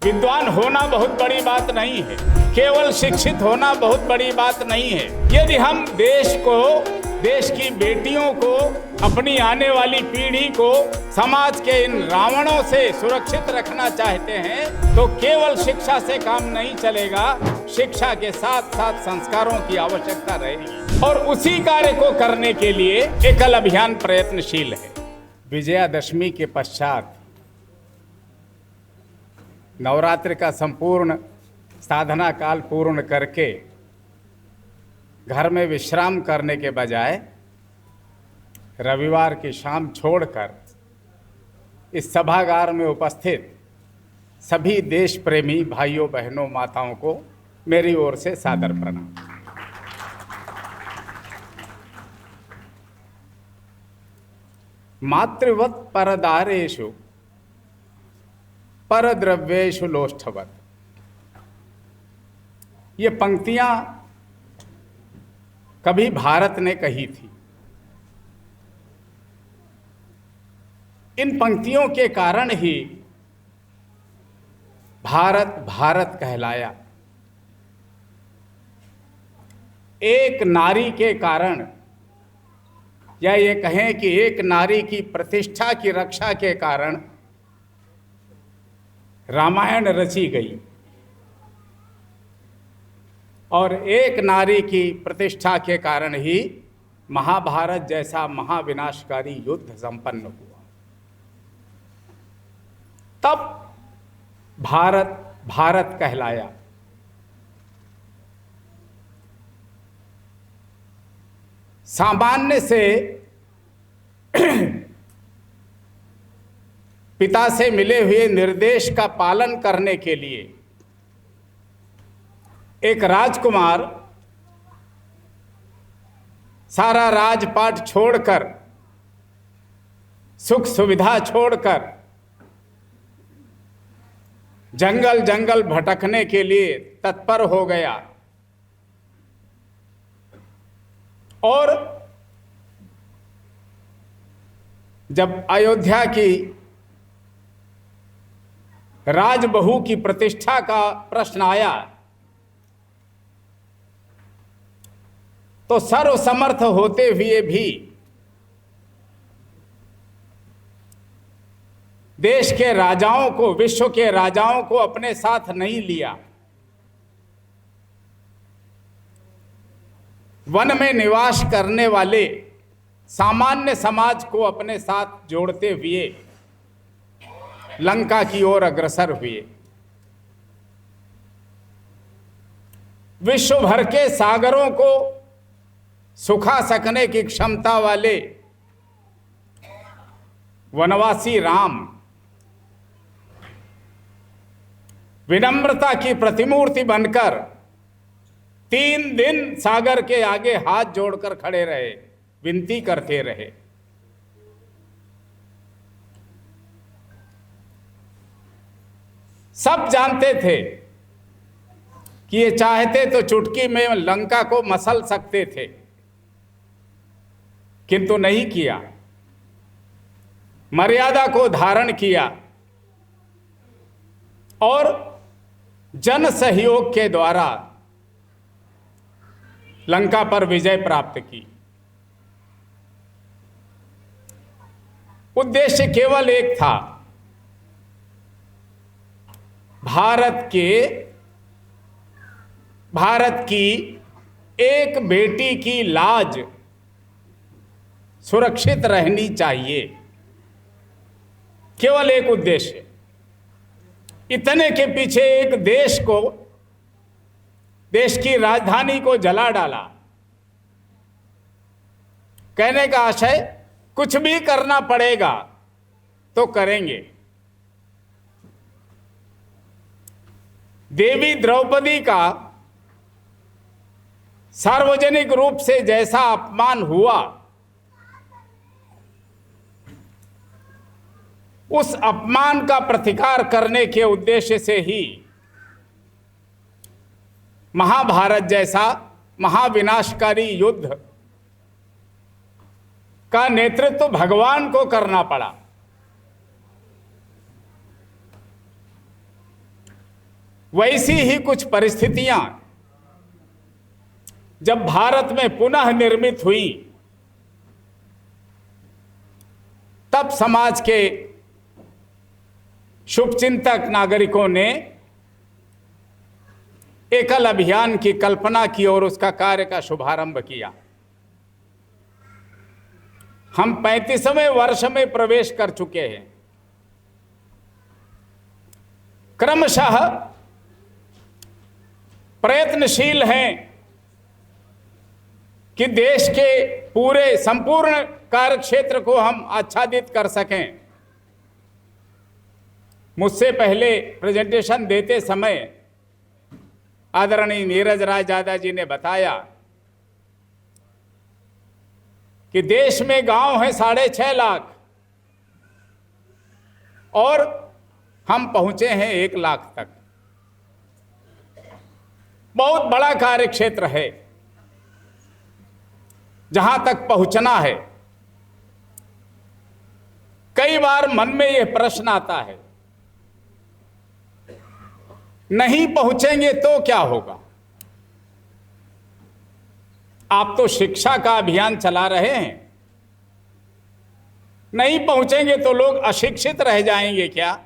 विद्वान होना बहुत बड़ी बात नहीं है, केवल शिक्षित होना बहुत बड़ी बात नहीं है। यदि हम देश को, देश की बेटियों को, अपनी आने वाली पीढ़ी को समाज के इन रावणों से सुरक्षित रखना चाहते हैं तो केवल शिक्षा से काम नहीं चलेगा, शिक्षा के साथ साथ संस्कारों की आवश्यकता रहेगी। और उसी कार्य को करने के लिए एकल अभियान प्रयत्नशील है। विजयादशमी के पश्चात नवरात्रि का संपूर्ण साधना काल पूर्ण करके घर में विश्राम करने के बजाय रविवार की शाम छोड़कर इस सभागार में उपस्थित सभी देश प्रेमी भाइयों बहनों माताओं को मेरी ओर से सादर प्रणाम। मातृवत परदारेषु परद्रव्येषु लोष्ठवत, ये पंक्तियां कभी भारत ने कही थी। इन पंक्तियों के कारण ही भारत भारत कहलाया। एक नारी के कारण, या ये कहें कि एक नारी की प्रतिष्ठा की रक्षा के कारण रामायण रची गई और एक नारी की प्रतिष्ठा के कारण ही महाभारत जैसा महाविनाशकारी युद्ध संपन्न हुआ। तब भारत भारत कहलाया। सामान्य से पिता से मिले हुए निर्देश का पालन करने के लिए एक राजकुमार सारा राजपाट छोड़कर, सुख सुविधा छोड़कर जंगल जंगल भटकने के लिए तत्पर हो गया और जब अयोध्या की राजबहू की प्रतिष्ठा का प्रश्न आया तो सर्वसमर्थ होते हुए भी देश के राजाओं को, विश्व के राजाओं को अपने साथ नहीं लिया। वन में निवास करने वाले सामान्य समाज को अपने साथ जोड़ते हुए लंका की ओर अग्रसर हुए। विश्व भर के सागरों को सुखा सकने की क्षमता वाले वनवासी राम विनम्रता की प्रतिमूर्ति बनकर 3 दिन सागर के आगे हाथ जोड़कर खड़े रहे, विनती करते रहे। सब जानते थे कि ये चाहते तो चुटकी में लंका को मसल सकते थे, किंतु नहीं किया। मर्यादा को धारण किया और जन सहयोग के द्वारा लंका पर विजय प्राप्त की। उद्देश्य केवल एक था, भारत की एक बेटी की लाज सुरक्षित रहनी चाहिए, केवल एक उद्देश्य। इतने के पीछे एक देश को, देश की राजधानी को जला डाला। कहने का आशय, कुछ भी करना पड़ेगा तो करेंगे। देवी द्रौपदी का सार्वजनिक रूप से जैसा अपमान हुआ, उस अपमान का प्रतिकार करने के उद्देश्य से ही महाभारत जैसा महाविनाशकारी युद्ध का नेतृत्व भगवान को करना पड़ा। वैसी ही कुछ परिस्थितियां जब भारत में पुनः निर्मित हुई, तब समाज के शुभचिंतक नागरिकों ने एकल अभियान की कल्पना की और उसका कार्य का शुभारंभ किया। हम 35वें वर्ष में प्रवेश कर चुके हैं। क्रमशः प्रयत्नशील हैं कि देश के पूरे संपूर्ण कार्य क्षेत्र को हम आच्छादित कर सकें। मुझसे पहले प्रेजेंटेशन देते समय आदरणीय नीरज राय यादव जी ने बताया कि देश में गांव है 6.5 लाख और हम पहुंचे हैं 1 लाख तक। बहुत बड़ा कार्य क्षेत्र है जहां तक पहुंचना है। कई बार मन में यह प्रश्न आता है, नहीं पहुंचेंगे तो क्या होगा? आप तो शिक्षा का अभियान चला रहे हैं, नहीं पहुंचेंगे तो लोग अशिक्षित रह जाएंगे क्या?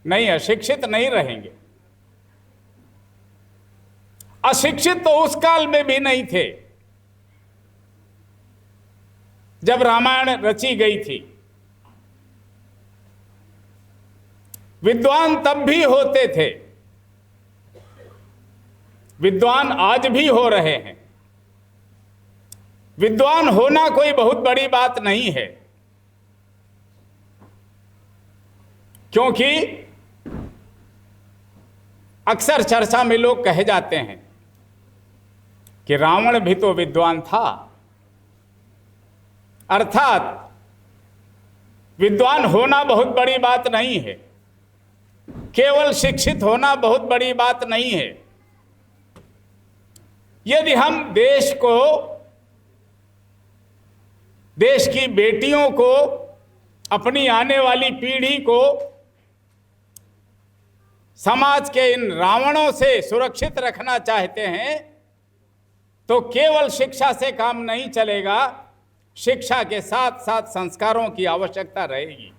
नहीं, अशिक्षित नहीं रहेंगे। अशिक्षित तो उस काल में भी नहीं थे जब रामायण रची गई थी। विद्वान तब भी होते थे, विद्वान आज भी हो रहे हैं। विद्वान होना कोई बहुत बड़ी बात नहीं है, क्योंकि अक्सर चर्चा में लोग कहे जाते हैं कि रावण भी तो विद्वान था। अर्थात विद्वान होना बहुत बड़ी बात नहीं है, केवल शिक्षित होना बहुत बड़ी बात नहीं है। यदि हम देश को, देश की बेटियों को, अपनी आने वाली पीढ़ी को समाज के इन रावणों से सुरक्षित रखना चाहते हैं तो केवल शिक्षा से काम नहीं चलेगा, शिक्षा के साथ साथ संस्कारों की आवश्यकता रहेगी।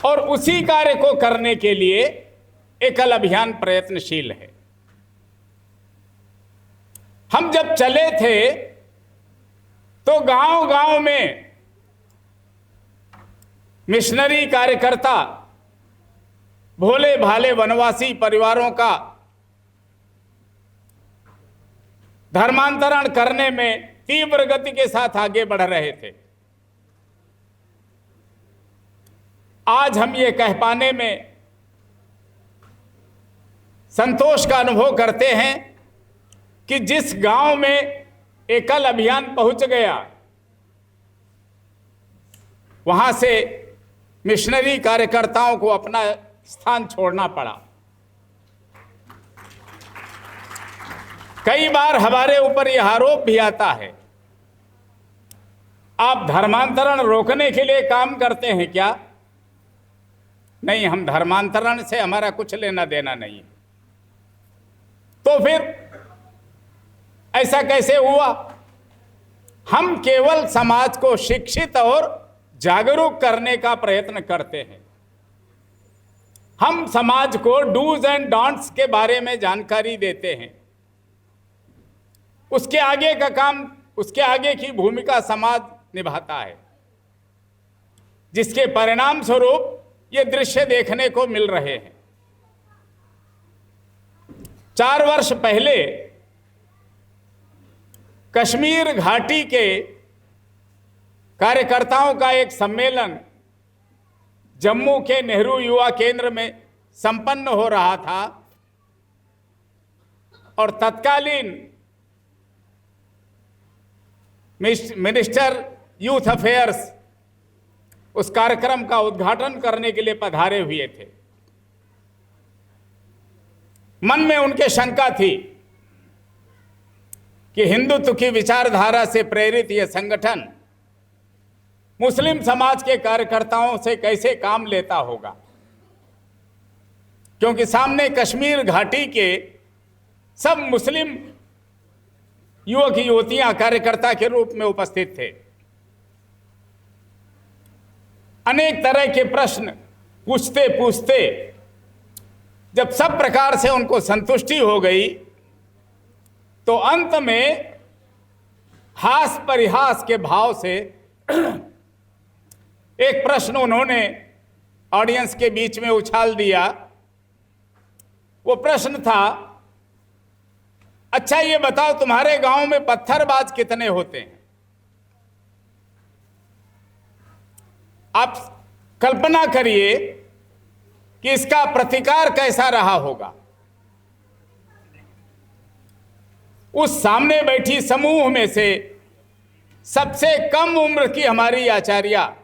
और उसी कार्य को करने के लिए एकल अभियान प्रयत्नशील है। हम जब चले थे तो गांव-गांव में मिशनरी कार्यकर्ता भोले भाले वनवासी परिवारों का धर्मांतरण करने में तीव्र गति के साथ आगे बढ़ रहे थे। आज हम ये कह पाने में संतोष का अनुभव करते हैं कि जिस गांव में एकल अभियान पहुंच गया, वहां से मिशनरी कार्यकर्ताओं को अपना स्थान छोड़ना पड़ा। कई बार हमारे ऊपर यह आरोप भी आता है, आप धर्मांतरण रोकने के लिए काम करते हैं क्या? नहीं, हम धर्मांतरण से हमारा कुछ लेना देना नहीं। तो फिर ऐसा कैसे हुआ? हम केवल समाज को शिक्षित और जागरूक करने का प्रयत्न करते हैं। हम समाज को डूज एंड डोंट्स के बारे में जानकारी देते हैं। उसके आगे का काम, उसके आगे की भूमिका समाज निभाता है, जिसके परिणाम स्वरूप ये दृश्य देखने को मिल रहे हैं। 4 वर्ष पहले कश्मीर घाटी के कार्यकर्ताओं का एक सम्मेलन जम्मू के नेहरू युवा केंद्र में संपन्न हो रहा था और तत्कालीन मिनिस्टर यूथ अफेयर्स उस कार्यक्रम का उद्घाटन करने के लिए पधारे हुए थे। मन में उनके शंका थी कि हिंदुत्व की विचारधारा से प्रेरित यह संगठन मुस्लिम समाज के कार्यकर्ताओं से कैसे काम लेता होगा, क्योंकि सामने कश्मीर घाटी के सब मुस्लिम युवक युवतियां कार्यकर्ता के रूप में उपस्थित थे। अनेक तरह के प्रश्न पूछते पूछते जब सब प्रकार से उनको संतुष्टि हो गई तो अंत में हास परिहास के भाव से एक प्रश्न उन्होंने ऑडियंस के बीच में उछाल दिया। वो प्रश्न था, अच्छा ये बताओ तुम्हारे गांव में पत्थरबाज कितने होते हैं? आप कल्पना करिए कि इसका प्रतिकार कैसा रहा होगा। उस सामने बैठी समूह में से सबसे कम उम्र की हमारी आचार्या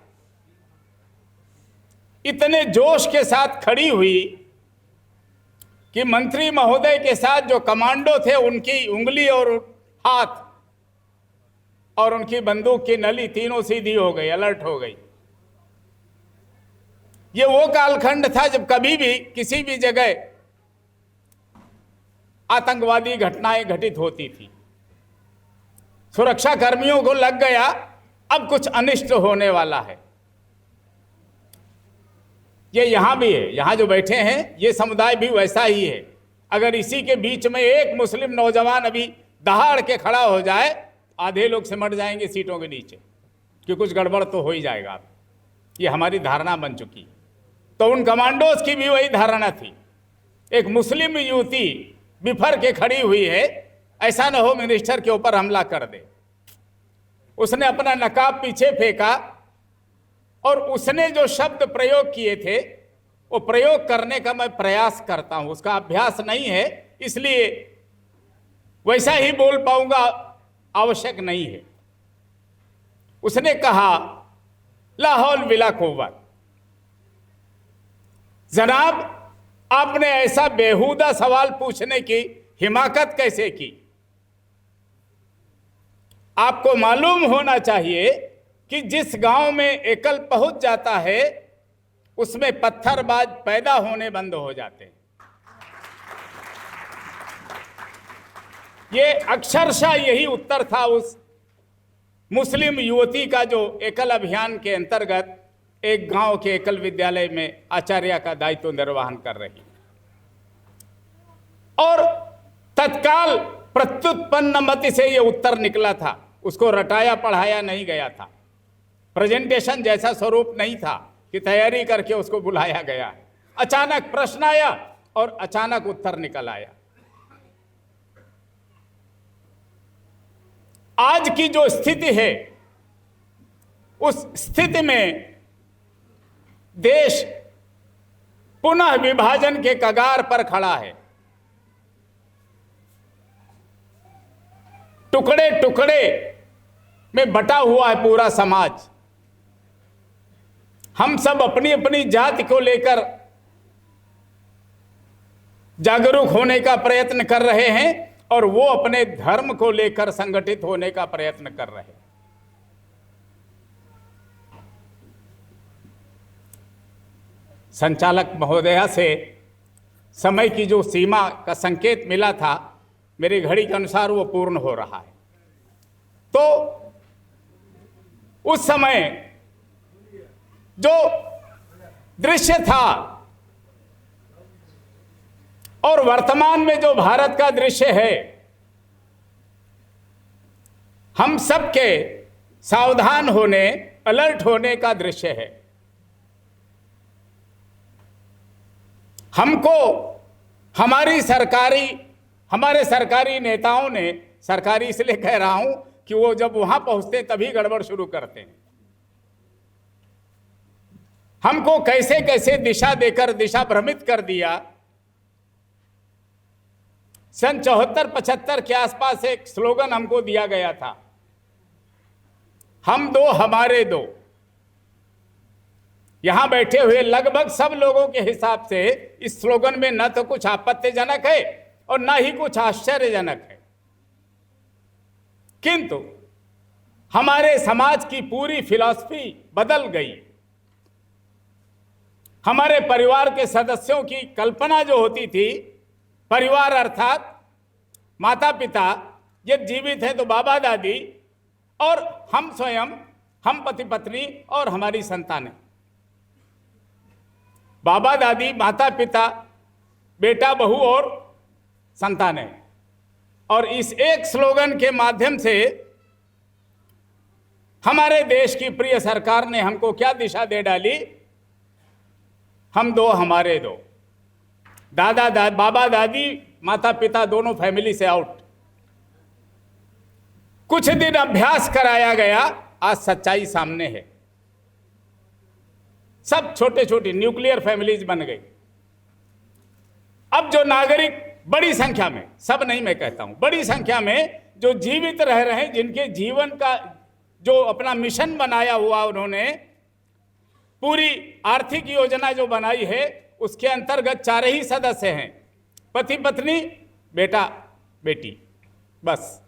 इतने जोश के साथ खड़ी हुई कि मंत्री महोदय के साथ जो कमांडो थे उनकी उंगली और हाथ और उनकी बंदूक की नली तीनों सीधी हो गई, अलर्ट हो गई। ये वो कालखंड था जब कभी भी किसी भी जगह आतंकवादी घटनाएं घटित होती थी। सुरक्षा कर्मियों को लग गया अब कुछ अनिष्ट होने वाला है। ये यहां भी है, यहां जो बैठे हैं ये समुदाय भी वैसा ही है। अगर इसी के बीच में एक मुस्लिम नौजवान अभी दहाड़ के खड़ा हो जाए, आधे लोग सिमट जाएंगे सीटों के नीचे कि कुछ गड़बड़ तो हो ही जाएगा। ये हमारी धारणा बन चुकी। तो उन कमांडोज की भी वही धारणा थी। एक मुस्लिम युवती बिफर के खड़ी हुई है, ऐसा न हो मिनिस्टर के ऊपर हमला कर दे। उसने अपना नकाब पीछे फेंका और उसने जो शब्द प्रयोग किए थे वो प्रयोग करने का मैं प्रयास करता हूं। उसका अभ्यास नहीं है इसलिए वैसा ही बोल पाऊंगा, आवश्यक नहीं है। उसने कहा, ला हौल विला कुव्वत। जनाब, आपने ऐसा बेहुदा सवाल पूछने की हिमाकत कैसे की? आपको मालूम होना चाहिए कि जिस गांव में एकल पहुंच जाता है उसमें पत्थरबाज पैदा होने बंद हो जाते हैं। ये अक्षरशः यही उत्तर था उस मुस्लिम युवती का जो एकल अभियान के अंतर्गत एक गांव के एकल विद्यालय में आचार्य का दायित्व निर्वहन कर रही। और तत्काल प्रत्युत्पन्न मति से यह उत्तर निकला था, उसको रटाया पढ़ाया नहीं गया था। प्रेजेंटेशन जैसा स्वरूप नहीं था कि तैयारी करके उसको बुलाया गया। अचानक प्रश्न आया और अचानक उत्तर निकल आया। आज की जो स्थिति है उस स्थिति में देश पुनः विभाजन के कगार पर खड़ा है। टुकड़े टुकड़े में बटा हुआ है पूरा समाज। हम सब अपनी अपनी जाति को लेकर जागरूक होने का प्रयत्न कर रहे हैं और वो अपने धर्म को लेकर संगठित होने का प्रयत्न कर रहे हैं। संचालक महोदया से समय की जो सीमा का संकेत मिला था, मेरी घड़ी के अनुसार वो पूर्ण हो रहा है। तो उस समय जो दृश्य था और वर्तमान में जो भारत का दृश्य है, हम सबके सावधान होने, अलर्ट होने का दृश्य है। हमको हमारे सरकारी नेताओं ने, सरकारी इसलिए कह रहा हूं कि वो जब वहां पहुंचते तभी गड़बड़ शुरू करते हैं, हमको कैसे कैसे दिशा देकर दिशा भ्रमित कर दिया। सन 74-75 के आसपास एक स्लोगन हमको दिया गया था, हम दो हमारे दो। यहां बैठे हुए लगभग सब लोगों के हिसाब से इस स्लोगन में न तो कुछ आपत्तिजनक है और न ही कुछ आश्चर्यजनक है, किंतु हमारे समाज की पूरी फिलॉसफी बदल गई। हमारे परिवार के सदस्यों की कल्पना जो होती थी, परिवार अर्थात माता पिता, यदि जीवित हैं तो बाबा दादी, और हम स्वयं, हम पति पत्नी और हमारी संतानें। बाबा दादी, माता पिता, बेटा बहू और संतानें। और इस एक स्लोगन के माध्यम से हमारे देश की प्रिय सरकार ने हमको क्या दिशा दे डाली? हम दो हमारे दो, बाबा दादी माता पिता दोनों फैमिली से आउट। कुछ दिन अभ्यास कराया गया, आज सच्चाई सामने है। सब छोटे छोटे न्यूक्लियर फैमिलीज बन गई। अब जो नागरिक बड़ी संख्या में, सब नहीं मैं कहता हूं, बड़ी संख्या में जो जीवित रह रहे हैं, जिनके जीवन का जो अपना मिशन बनाया हुआ उन्होंने, पूरी आर्थिक योजना जो बनाई है, उसके अंतर्गत 4 ही सदस्य हैं, पति पत्नी बेटा बेटी, बस।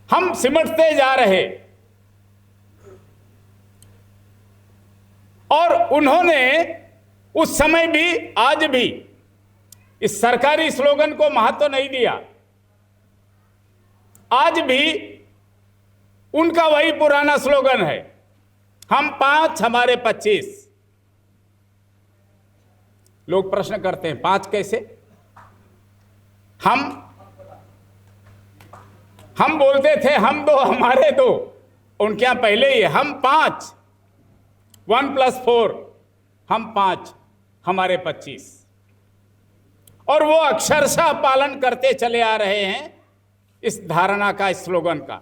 हम सिमटते जा रहे और उन्होंने उस समय भी आज भी इस सरकारी स्लोगन को महत्व नहीं दिया। आज भी उनका वही पुराना स्लोगन है, हम 5 हमारे 25। लोग प्रश्न करते हैं 5 कैसे? हम बोलते थे हम 2 हमारे 2, उनके यहां पहले ही हम 5, 1 + 4, हम 5 हमारे 25। और वो अक्षरशः पालन करते चले आ रहे हैं इस धारणा का, इस स्लोगन का।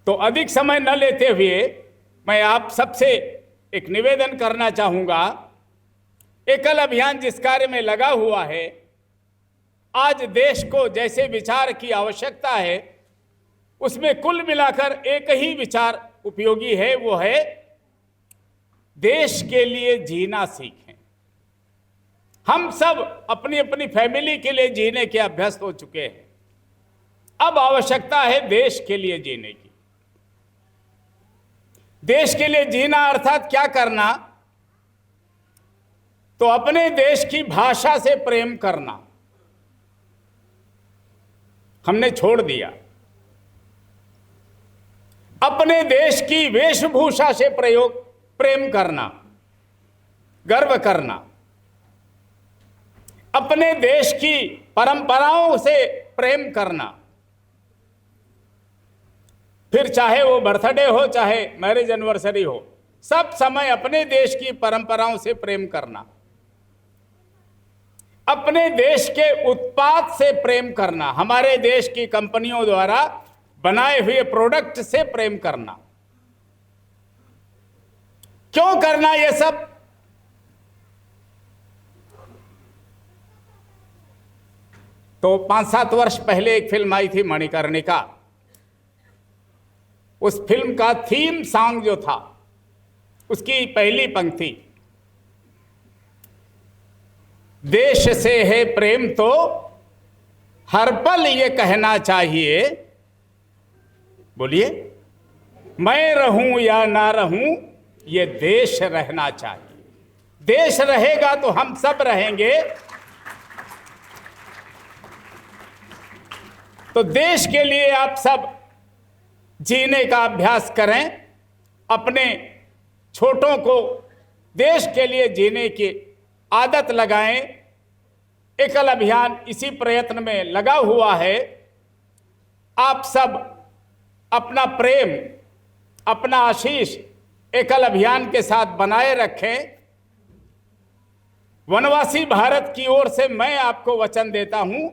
तो अधिक समय न लेते हुए मैं आप सबसे एक निवेदन करना चाहूंगा। एकल अभियान जिस कार्य में लगा हुआ है, आज देश को जैसे विचार की आवश्यकता है, उसमें कुल मिलाकर एक ही विचार उपयोगी है, वो है देश के लिए जीना सीखें। हम सब अपनी अपनी फैमिली के लिए जीने के अभ्यस्त हो चुके हैं। अब आवश्यकता है देश के लिए जीने की। देश के लिए जीना अर्थात क्या करना? तो अपने देश की भाषा से प्रेम करना हमने छोड़ दिया। अपने देश की वेशभूषा से प्रेम करना, गर्व करना। अपने देश की परंपराओं से प्रेम करना, फिर चाहे वो बर्थडे हो, चाहे मैरिज एनिवर्सरी हो, सब समय अपने देश की परंपराओं से प्रेम करना। अपने देश के उत्पाद से प्रेम करना, हमारे देश की कंपनियों द्वारा बनाए हुए प्रोडक्ट से प्रेम करना। क्यों करना ये सब? तो 5-7 वर्ष पहले एक फिल्म आई थी मणिकर्णिका। उस फिल्म का थीम सॉन्ग जो था, उसकी पहली पंक्ति, देश से है प्रेम तो हर पल ये कहना चाहिए, बोलिए, मैं रहूं या ना रहूं ये देश रहना चाहिए। देश रहेगा तो हम सब रहेंगे। तो देश के लिए आप सब जीने का अभ्यास करें, अपने छोटों को देश के लिए जीने की आदत लगाएं। एकल अभियान इसी प्रयत्न में लगा हुआ है। आप सब अपना प्रेम, अपना आशीष एकल अभियान के साथ बनाए रखें। वनवासी भारत की ओर से मैं आपको वचन देता हूं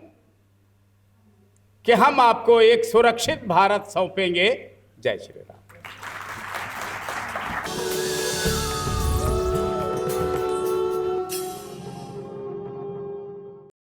कि हम आपको एक सुरक्षित भारत सौंपेंगे। जय श्री राम।